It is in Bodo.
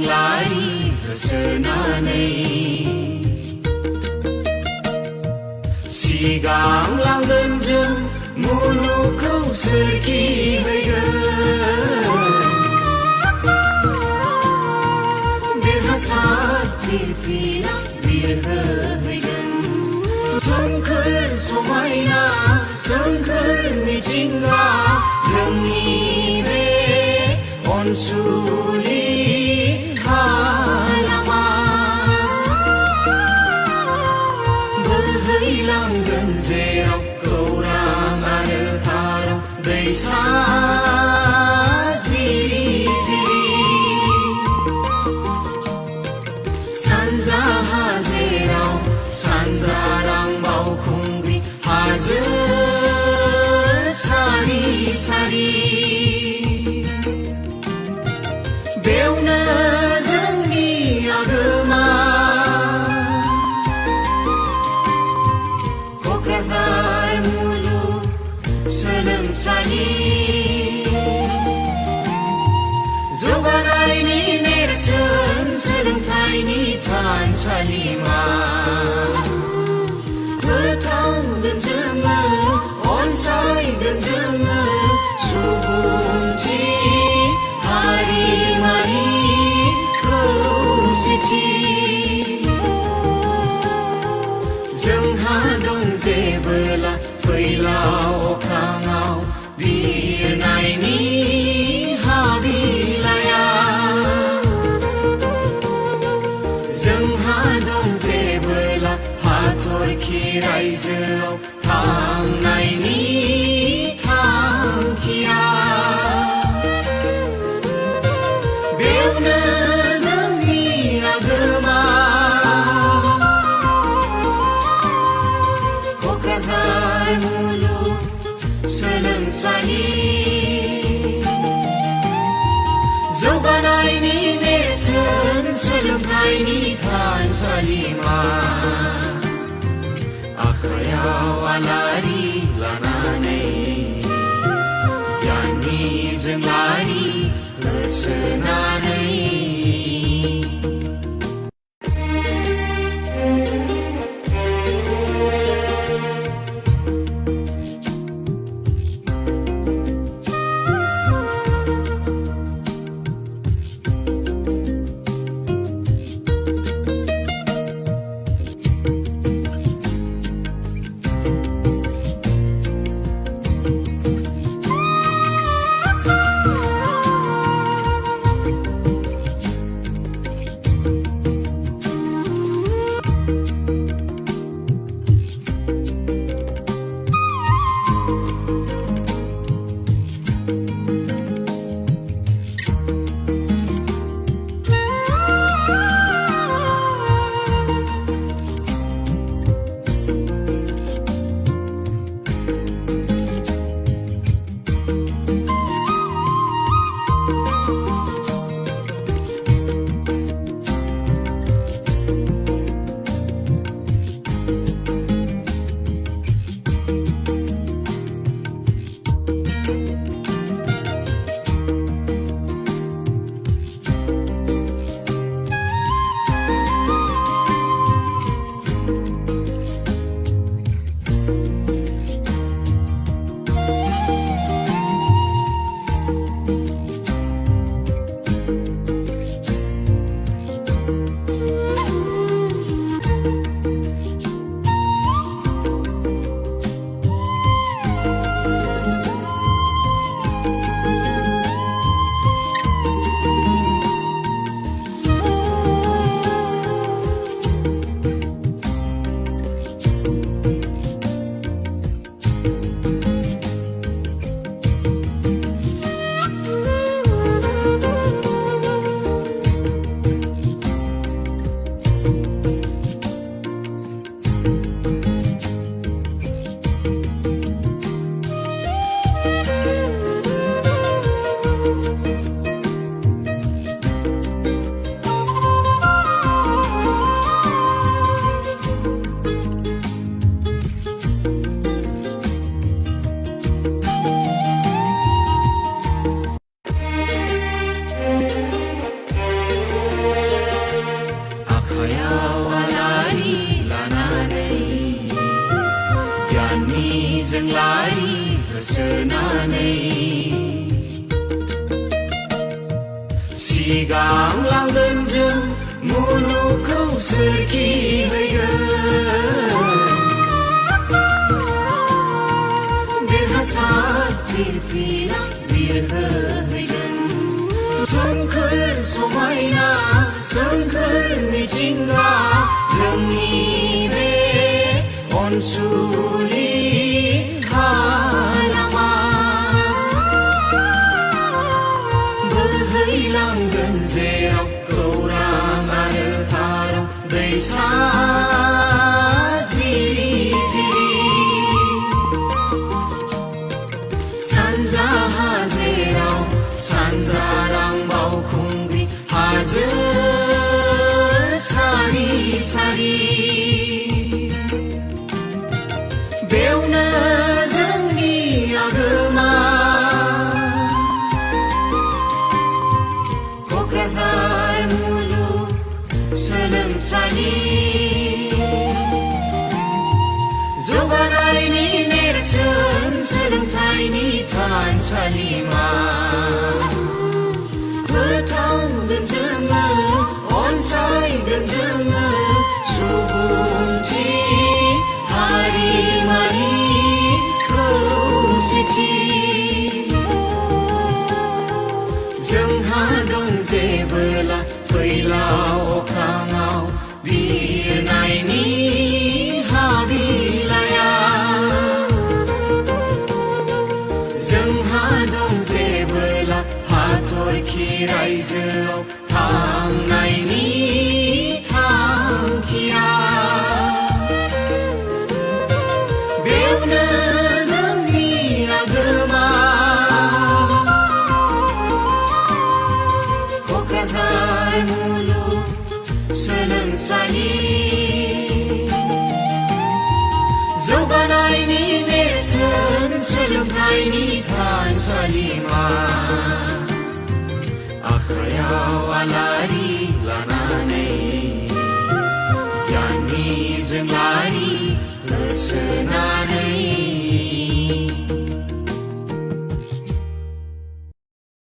जोंलारि होसोनानै सिगांलांगोन जों मुलुगखौ सोरखिहैगोन देरहासार फिरफिला बिरहोहैगोन सोमखोर समायना सोमखोर मिथिंगा जोंनि बे अनसुलि हालामा बोहैलांगोन जेराव गौरां आरो थाराव दैसा जिरि जिरि सानजाहा जेराव सानजारां बावखुंग्रि हाजो सारि सारि बेवनो जोंनि आगोमा क'क्राझार मुलुग सोलोंसालि जौगानायनि नेरसोन सोलोंथाइनि थानसालिमा फोथांगोन जोङो अनसायगोन जोङो सुबुंथि हारिमारि खौसेथि जोंहा दं जेबोला फैलाव अख्राङाव बिरनायनि हाबिलाया जोंहा दं जेबोला हाथरखि रायजोआव थांनायनि थांखिया बेवनो जोंनि आगोमा क'क्राझार मुलुग सोलोंसालि जौगानायनि नेरसोन सोलोंथाइनि थानसालिमा आखायाव आलारि लानानै गियाननि जोंलारि होसोनानै जोंलारि होसोनानै सिगां लांगोन जों मुलुगखौ सोरखिहैगोन देरहासार फिरफिला बिरहोहैगोन सोमखोर समायना सोमखोर मिथिंगा जोंनि बे अनसुलि हालामा बोहैलांगोन जेराव गौरां आरो थाराव दैसा जिरि जिरि सानजाहा जेराव सानजारां बावखुंग्रि हाजो सारि सारि बेवनो जोंनि आगोमा क'क्राझार मुलुग सोलोंसालि जौगानायनि नेरसोन सोलोंथाइनि थानसालिमा फोथांगोन जोङो अनसायगोन जोङो सुबुंथि हारिमारि खौसेथि जोंहा दं जेबोला फैलाव अख्राङाव बिरनायनि हाबिलाया जोंहा दं जेबोला हाथरखि रायजोआव थांनायनि थांखिया बेवनो जोंनि आगोमा क'क्राझार मुलुग सोलोंसालि जौगानायनि नेरसोन सोलोंथाइनि थानसालिमा